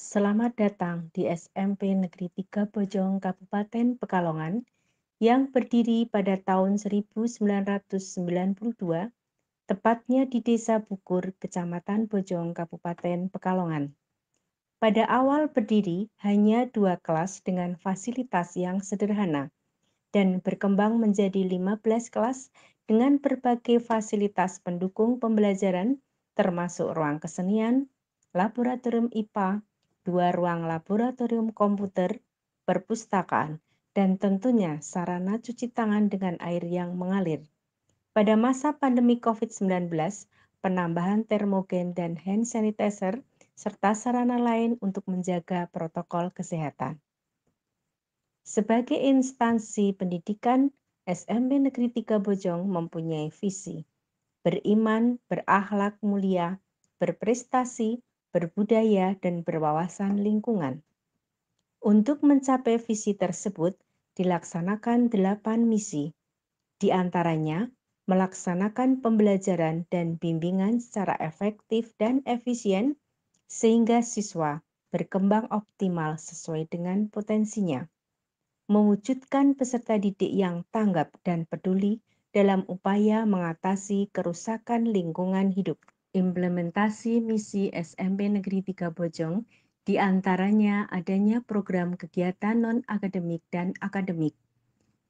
Selamat datang di SMP Negeri 3 Bojong Kabupaten Pekalongan yang berdiri pada tahun 1992, tepatnya di Desa Bukur, Kecamatan Bojong, Kabupaten Pekalongan. Pada awal berdiri hanya 2 kelas dengan fasilitas yang sederhana dan berkembang menjadi 15 kelas dengan berbagai fasilitas pendukung pembelajaran termasuk ruang kesenian, laboratorium IPA, 2 ruang laboratorium komputer, perpustakaan, dan tentunya sarana cuci tangan dengan air yang mengalir. Pada masa pandemi COVID-19, penambahan termogen dan hand sanitizer serta sarana lain untuk menjaga protokol kesehatan. Sebagai instansi pendidikan, SMP Negeri 3 Bojong mempunyai visi beriman, berakhlak mulia, berprestasi, berbudaya, dan berwawasan lingkungan. Untuk mencapai visi tersebut, dilaksanakan 8 misi, di antaranya melaksanakan pembelajaran dan bimbingan secara efektif dan efisien sehingga siswa berkembang optimal sesuai dengan potensinya. Mewujudkan peserta didik yang tanggap dan peduli dalam upaya mengatasi kerusakan lingkungan hidup. Implementasi misi SMP Negeri 3 Bojong diantaranya adanya program kegiatan non-akademik dan akademik.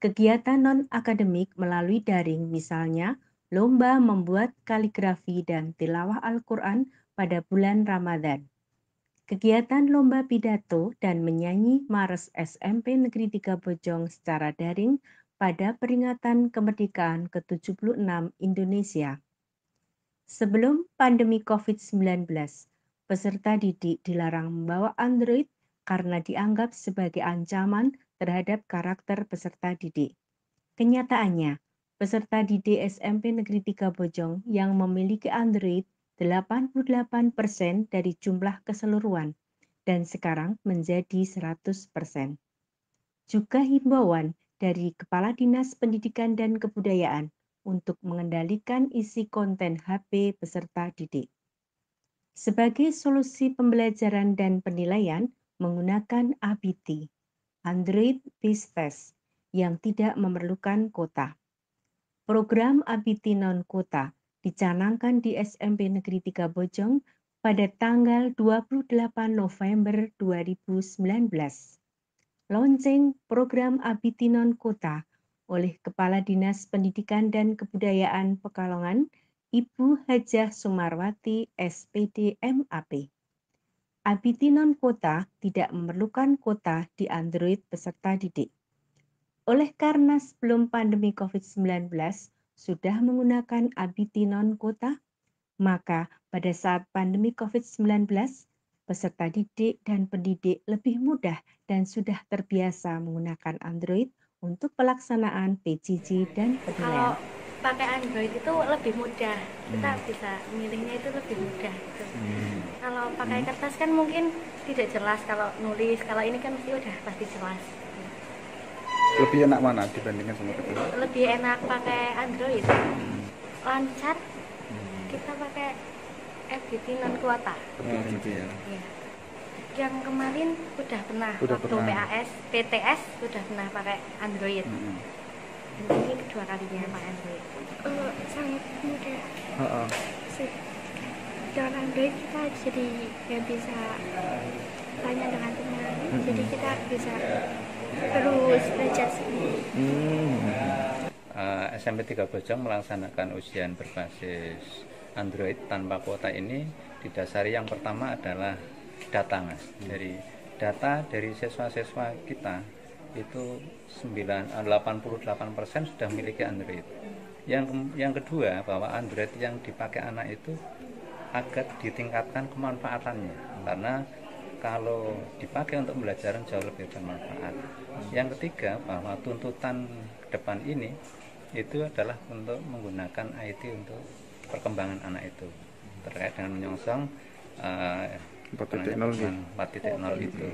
Kegiatan non-akademik melalui daring misalnya lomba membuat kaligrafi dan tilawah Al-Quran pada bulan Ramadan. Kegiatan lomba pidato dan menyanyi Mars SMP Negeri 3 Bojong secara daring pada peringatan kemerdekaan ke-76 Indonesia. Sebelum pandemi COVID-19, peserta didik dilarang membawa Android karena dianggap sebagai ancaman terhadap karakter peserta didik. Kenyataannya, peserta didik SMP Negeri 3 Bojong yang memiliki Android 88% dari jumlah keseluruhan dan sekarang menjadi 100%. Juga himbauan dari Kepala Dinas Pendidikan dan Kebudayaan untuk mengendalikan isi konten HP peserta didik. Sebagai solusi pembelajaran dan penilaian menggunakan ABT, Android Based Test, yang tidak memerlukan kuota. Program ABT non-kuota dicanangkan di SMP Negeri 3 Bojong pada tanggal 28 November 2019. Launching program ABT non-kuota oleh Kepala Dinas Pendidikan dan Kebudayaan Pekalongan, Ibu Hajah Sumarwati, SPD MAP. ABT non-kuota tidak memerlukan kuota di Android peserta didik. Oleh karena sebelum pandemi COVID-19 sudah menggunakan ABT non-kuota, maka pada saat pandemi COVID-19, peserta didik dan pendidik lebih mudah dan sudah terbiasa menggunakan Android untuk pelaksanaan PJJ dan penilaian. Kalau pakai Android itu lebih mudah, kita bisa milihnya itu lebih mudah gitu. Kalau pakai kertas kan mungkin tidak jelas kalau nulis, kalau ini kan mesti udah pasti jelas. Lebih enak mana dibandingkan sama kedua? Lebih enak pakai Android, lancar. Kita pakai FBT non kuota. Gitu ya. Ya. Yang kemarin udah pernah Udah waktu pernah. PTS udah pernah pakai Android. Ini kedua kalinya pakai Android. Sangat mudah Heeh. sih. Dengan Android kita jadi nggak bisa tanya dengan teman, jadi kita bisa terus belajar sendiri. SMP 3 Bojong melaksanakan ujian berbasis Android tanpa kuota ini didasari yang pertama adalah data, Mas. Dari data dari siswa-siswa kita itu 88% sudah memiliki Android. Yang kedua, bahwa Android yang dipakai anak itu agar ditingkatkan kemanfaatannya, karena kalau dipakai untuk pembelajaran jauh lebih bermanfaat. Yang ketiga, bahwa tuntutan ke depan ini itu adalah untuk menggunakan IT untuk perkembangan anak itu terkait dengan menyongsong 4.0 itu.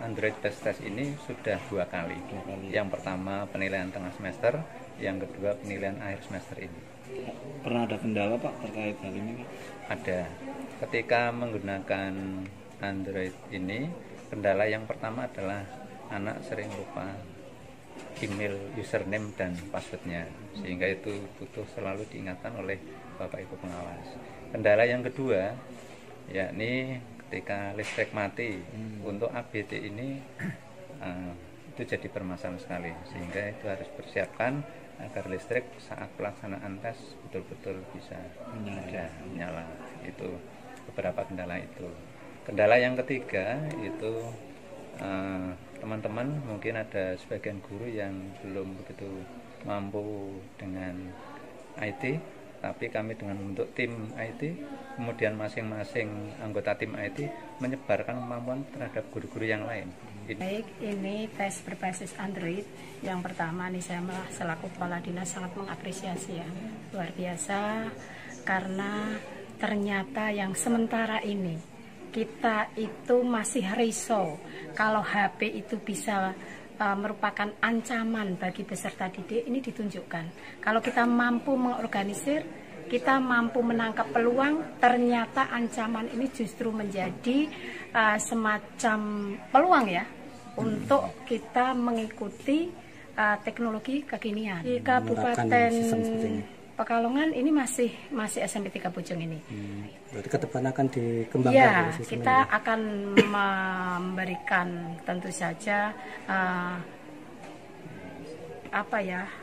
Android Based Test ini sudah 2 kali. Yang pertama penilaian tengah semester, yang kedua penilaian akhir semester ini. Pernah ada kendala Pak terkait hal ini Pak? ada. Ketika menggunakan Android ini, kendala yang pertama adalah anak sering lupa email, username, dan passwordnya, sehingga itu butuh selalu diingatkan oleh Bapak Ibu pengawas. Kendala yang kedua, yakni ketika listrik mati, untuk ABT ini itu jadi permasalahan sekali, sehingga itu harus persiapkan agar listrik saat pelaksanaan tes betul-betul bisa ada menyala. Itu beberapa kendala itu. Kendala yang ketiga itu teman-teman mungkin ada sebagian guru yang belum begitu mampu dengan IT, tapi kami dengan membentuk tim IT, kemudian masing-masing anggota tim IT menyebarkan kemampuan terhadap guru-guru yang lain. Baik, ini tes berbasis Android. Yang pertama nih, saya selaku kepala dinas sangat mengapresiasi ya, luar biasa, karena ternyata yang sementara ini kita itu masih risau kalau HP itu bisa merupakan ancaman bagi peserta didik. Ini ditunjukkan kalau kita mampu mengorganisir, kita mampu menangkap peluang, ternyata ancaman ini justru menjadi semacam peluang ya untuk kita mengikuti teknologi kekinian. Di Kabupaten Pekalongan ini masih SMP 3 Bojong ini. Berarti ke depan akan dikembangkan. Ya, kita akan memberikan tentu saja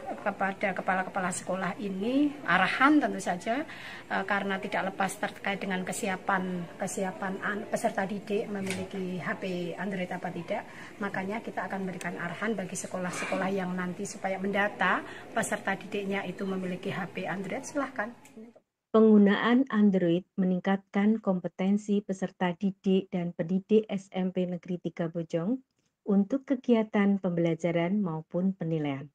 kepada kepala-kepala sekolah ini arahan tentu saja, karena tidak lepas terkait dengan kesiapan peserta didik memiliki HP Android apa tidak. Makanya kita akan memberikan arahan bagi sekolah-sekolah yang nanti supaya mendata peserta didiknya itu memiliki HP Android, silahkan. Penggunaan Android meningkatkan kompetensi peserta didik dan pendidik SMP Negeri 3 Bojong untuk kegiatan pembelajaran maupun penilaian.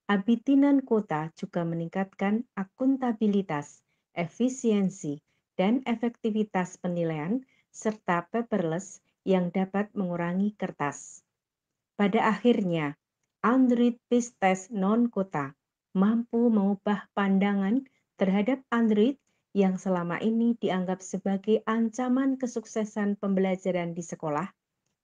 Abitinan Kota juga meningkatkan akuntabilitas, efisiensi, dan efektivitas penilaian serta paperless yang dapat mengurangi kertas. Pada akhirnya, Android Peace Test non-kota mampu mengubah pandangan terhadap Android yang selama ini dianggap sebagai ancaman kesuksesan pembelajaran di sekolah,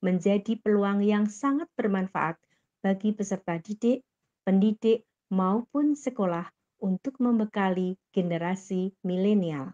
menjadi peluang yang sangat bermanfaat bagi peserta didik, pendidik, maupun sekolah untuk membekali generasi milenial.